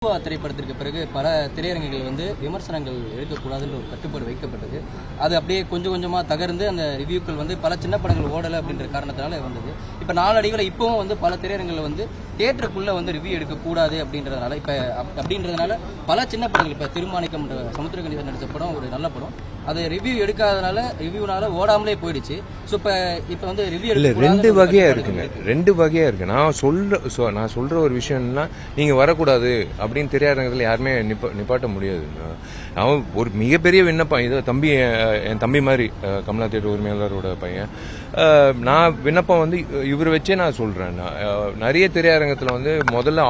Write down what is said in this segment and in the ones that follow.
திரைப்படத்திற்கு பிறகு பல திரையரங்குகள் வந்து விமர்சனங்கள் எடுக்கக்கூடாதுன்ற ஒரு கட்டுப்பாடு வைக்கப்பட்டது. அது அப்படியே கொஞ்சம் கொஞ்சமாக தகர்ந்து அந்த ரிவ்யூக்கள் வந்து பல சின்ன படங்கள் ஓடலை அப்படின்ற காரணத்தினால வந்தது. இப்போ நாளடைவில் இப்பவும் வந்து பல திரையரங்குகள் வந்து தியேட்டருக்குள்ள வந்து ரிவ்யூ எடுக்கக்கூடாது அப்படின்றதுனால பல சின்ன படங்கள் இப்போ திருமாணிக்கம் சமுத்திரக்கனி நடித்த படம் ஒரு நல்ல படம், அது ரிவ்யூ எடுக்காதனால ரிவ்யூனால ஓடாமலே போயிடுச்சு. ஸோ இப்போ வந்து ரிவ்யூ இல்லை, ரெண்டு வகையாக இருக்கு. நான் சொல்ற ஒரு விஷயம் என்னன்னா, நீங்க வரக்கூடாது அப்படின்னு திரையரங்கத்தில் யாருமே நிப்பாட்ட முடியாது. அவன் ஒரு மிகப்பெரிய விண்ணப்பம் இது. என் தம்பி மாதிரி கமலா தியேட்டர் உரிமையாளரோட பையன். நான் விண்ணப்பம் வந்து இவர் வச்சே நான் சொல்றேன். நிறைய திரையரங்கத்தில் வந்து முதல்ல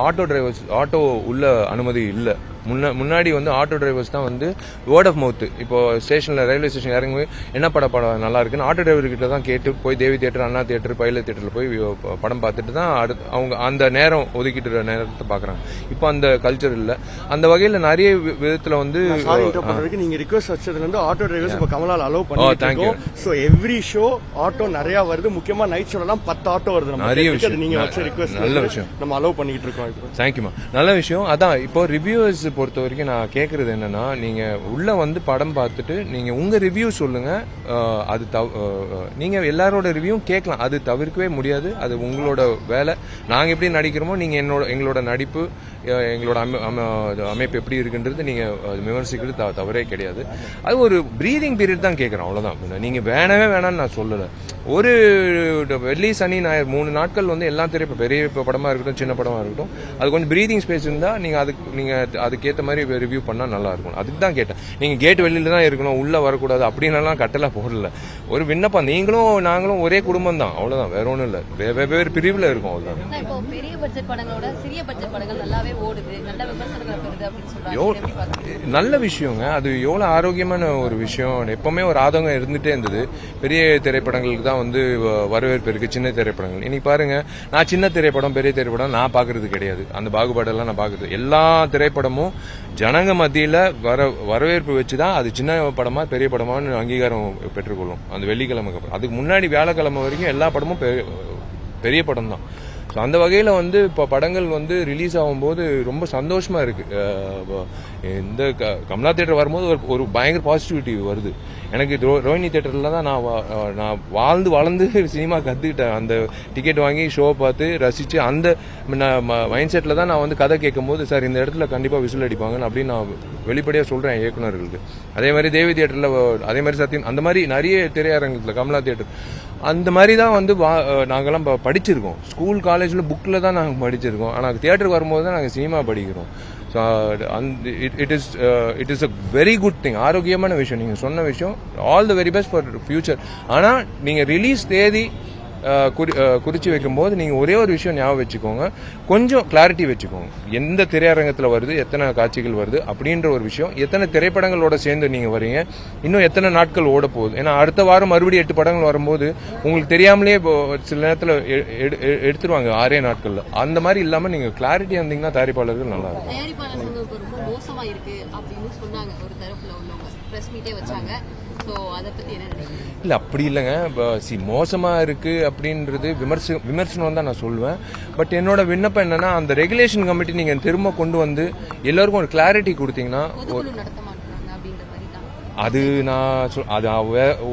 ஆட்டோ உள்ள அனுமதி இல்லை. முன்னாடி வந்து ஆட்டோ டிரைவர்ஸ் தான் வந்து வேர்ட் ஆஃப் மவுத். இப்போ ஸ்டேஷன்ல ரயில்வே ஸ்டேஷன் இறங்கி என்ன படம் நல்லா இருக்குன்னு ஆட்டோ டிரைவர் கிட்ட தான் கேட்டு போய் தேவி தியேட்டர், அண்ணா தியேட்டர், பைலட் தியேட்டர்ல போய் படம் பார்த்துட்டு தான் அவங்க அந்த நேரம் ஒதுக்கிட்டு நேரத்தை பாக்குறாங்க. இப்போ அந்த கல்ச்சர் இல்ல. அந்த வகையில நிறைய விதத்துல வந்து நீங்க ரிக்வெஸ்ட் வச்சதுல இருந்து ஆட்டோ டிரைவர்ஸ் இப்போ கமலால் அலோவ் பண்ணிருக்கோம். சோ எவ்ரி ஷோ ஆட்டோ நிறைய வருது. முக்கியமா நைட் ஷோல எல்லாம் 10 ஆட்டோ வருது. நிறைய விஷயம் நீங்க வச்ச ரிக்வெஸ்ட் நல்ல விஷயம் நம்ம அலோவ் பண்ணிட்டு இருக்கோம். தேங்க்யூமா, நல்ல விஷயம். அதான் இப்போ ரிவ்யூவர்ஸ் பொறுத்த வரைக்கும் நான் கேட்கறது என்னன்னா, நீங்க உள்ள வந்து படம் பார்த்துட்டு நீங்க உங்க ரிவ்யூ சொல்லுங்க. அது நீங்க எல்லாரோட ரிவ்யூ கேட்கலாம், அது தவிர்க்கவே முடியாது. அது உங்களோட வேலை. நாங்க எப்படி நடிக்கிறோமோ நீங்க எங்களோட நடிப்பு, எங்களோட அமைப்பு எப்படி இருக்குன்றது நீங்க விமர்சிக்கிறது தவறே கிடையாது. அது ஒரு பிரீதிங் பீரியட் தான் கேட்கறோம், அவ்வளவுதான். நீங்க வேணவே வேணான்னு நான் சொல்லல. ஒரு வெள்ளி சனி ஞாயிறு 3 நாட்கள் வந்து எல்லா பெரிய படமா இருக்கட்டும், சின்ன படமா இருக்கட்டும், அது கொஞ்சம் பிரீதிங் ஸ்பேஸ் இருந்தா நீங்க அதுக்கேற்ற மாதிரி ரிவ்யூ பண்ணா நல்லா இருக்கும். அதுக்கு தான் கேட்டேன். நீங்க கேட் வெளியில தான் இருக்கணும், உள்ள வரக்கூடாது அப்படின்னு கட்டளை போடல. ஒரு விண்ணப்பம். நீங்களும் நாங்களும் ஒரே குடும்பம் தான், அவ்வளவுதான். வேற ஒண்ணும் இல்ல. வெவ்வேறு பிரிவுல இருக்கும், அவ்வளவுதான். இப்போ பெரிய பட்ஜெட் படங்களோட சிறிய பட்ஜெட் படங்கள் நல்லாவே ஓடுது, நல்ல விமர்சனங்கள் வருது அப்படின்னு சொல்றாங்க. நல்ல விஷயங்க. அது எவ்வளவு ஆரோக்கியமான ஒரு விஷயம். எப்பவுமே ஒரு ஆதங்கம் இருந்துட்டே இருந்தது. பெரிய திரைப்படங்களுக்கு தான் வந்து வரவேற்பு இருக்கு, சின்ன திரைப்படங்கள். இன்னைக்கு பாருங்க, நான் சின்ன திரைப்படம் பெரிய திரைப்படம் நான் பாக்குறது கிடையாது. அந்த பாகுபாடெல்லாம் நான் பாக்குறது. எல்லா திரைப்படமும் ஜனங்க மத்தியில வரவேற்பு வச்சுதான் அது சின்ன படமா பெரிய படமான்னு அங்கீகாரம் பெற்றுக்கொள்ளும். அந்த வெள்ளிக்கிழமைக்கு அப்புறம். அதுக்கு முன்னாடி வியாழக்கிழமை வரைக்கும் எல்லா படமும் பெரிய படம் தான். அந்த வகையில வந்து இப்போ படங்கள் வந்து ரிலீஸ் ஆகும்போது ரொம்ப சந்தோஷமா இருக்கு. இந்த கமலா தியேட்டர் வரும்போது ஒரு பயங்கர பாசிட்டிவிட்டி வருது. எனக்கு ரோஹிணி தியேட்டர்ல தான் நான் வளர்ந்து சினிமா கத்துக்கிட்டேன். அந்த டிக்கெட் வாங்கி ஷோ பார்த்து ரசிச்சு அந்த மைண்ட் செட்ல தான் நான் வந்து கதை கேட்கும் போது, சார் இந்த இடத்துல கண்டிப்பா விசில் அடிப்பாங்க அப்படின்னு நான் வெளிப்படையா சொல்றேன் இயக்குநர்களுக்கு. அதே மாதிரி தேவி தியேட்டர்ல, அதே மாதிரி சத்தியம், அந்த மாதிரி நிறைய திரையரங்கத்துல கமலா தியேட்டர் அந்த மாதிரி தான் வந்து நாங்கெல்லாம் படிச்சிருக்கோம். ஸ்கூல் காலேஜ்ல புக்ல தான் நாங்கள் படிச்சிருக்கோம். ஆனால் தியேட்டருக்கு வரும்போது தான் நாங்கள் சினிமா படிக்கிறோம். So it is a very good thing. ஆரோக்கியமான விஷயம். நீங்க சொன்ன விஷயம். All the very best for future. ஆனால் நீங்க ரிலீஸ் தேதி குறிச்சு வைக்கும்போது நீங்க ஒரே ஒரு விஷயம் ஞாபகம் வச்சுக்கோங்க, கொஞ்சம் கிளாரிட்டி வச்சுக்கோங்க. எந்த திரையரங்கத்தில் வருது, எத்தனை காட்சிகள் வருது அப்படின்ற ஒரு விஷயம். எத்தனை திரைப்படங்களோட சேர்ந்து நீங்க வரீங்க, இன்னும் எத்தனை நாட்கள் ஓட போகுது. ஏன்னா அடுத்த வாரம் மறுபடியும் 8 படங்கள் வரும்போது உங்களுக்கு தெரியாமலே சில நேரத்தில் எடுத்துருவாங்க 6 நாட்கள்ல. அந்த மாதிரி இல்லாம நீங்க கிளாரிட்டி வந்தீங்கன்னா தயாரிப்பாளர்கள் நல்லா இருக்கும். மோசமா இருக்கு அப்படின்னு சொன்னாங்க ஒரு தரப்புல உள்ளவங்க, பிரஸ் மீட்டே வச்சாங்க. இல்ல அப்படி இல்லைங்க. மோசமா இருக்கு அப்படின்றது விமர்சனம் தான் நான் சொல்லுவேன். பட் என்னோட விண்ணப்பம் என்னன்னா, அந்த ரெகுலேஷன் கமிட்டி நீங்க திரும்ப கொண்டு வந்து எல்லாருக்கும் ஒரு கிளாரிட்டி கொடுத்தீங்கன்னா, அது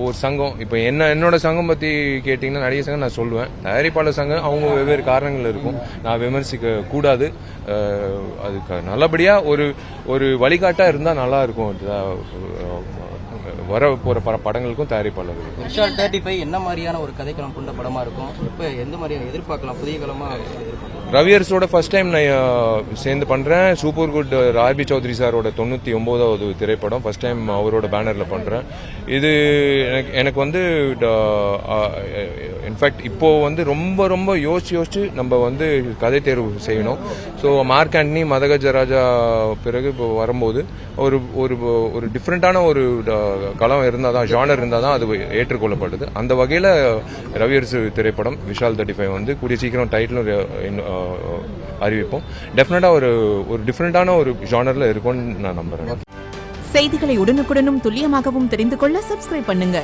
ஒரு சங்கம். இப்ப என்னோட சங்கம் பத்தி கேட்டீங்கன்னா நிறைய சங்கம் நான் சொல்லுவேன். தயாரிப்பாளர் சங்கம் அவங்க வெவ்வேறு காரணங்கள் இருக்கும். நான் விமர்சிக்க கூடாது. அதுக்கு நல்லபடியா ஒரு வழிகாட்டா இருந்தா நல்லா இருக்கும். வர போற படங்களுக்கும் தயாரிப்பாளர்கள். விஷால் 35 என்ன மாதிரியான ஒரு கதைக்களம் கொண்ட படமா இருக்கும்? இப்ப எந்த மாதிரியான எதிர்பார்க்கலாம்? புதிய களமா ரவியர்ஸோட ஃபர்ஸ்ட் டைம் நான் சேர்ந்து பண்றேன். சூப்பர் குட் ஆர்பி சௌத்ரி சாரோட 99வது திரைப்படம். ஃபர்ஸ்ட் டைம் அவரோட பேனர்ல பண்றேன். இது எனக்கு வந்து இன்ஃபேக்ட் இப்போ வந்து ரொம்ப ரொம்ப யோசிச்சு நம்ம வந்து கதை தேர்வு செய்யணும். ஸோ மார்க் ஆண்டனி, மதகஜராஜா பிறகு இப்போ வரும்போது ஒரு டிஃப்ரெண்டான ஒரு களம் இருந்தாதான், ஜானர் இருந்தாதான் அது ஏற்றுக்கொள்ளப்படுது. அந்த வகையில ரவியர்ஸ் திரைப்படம் விஷால் 35 வந்து கூடிய சீக்கிரம் டைட்டிலும் அறிவிப்போம். டெஃபினட்டா ஒரு டிஃப்ரெண்டான ஒரு ஜானர்ல இருக்கும்னு நான் நம்புறேன். செய்திகளை உடனுக்குடனும் துல்லியமாகவும் தெரிந்து கொள்ள சப்ஸ்கிரைப் பண்ணுங்க.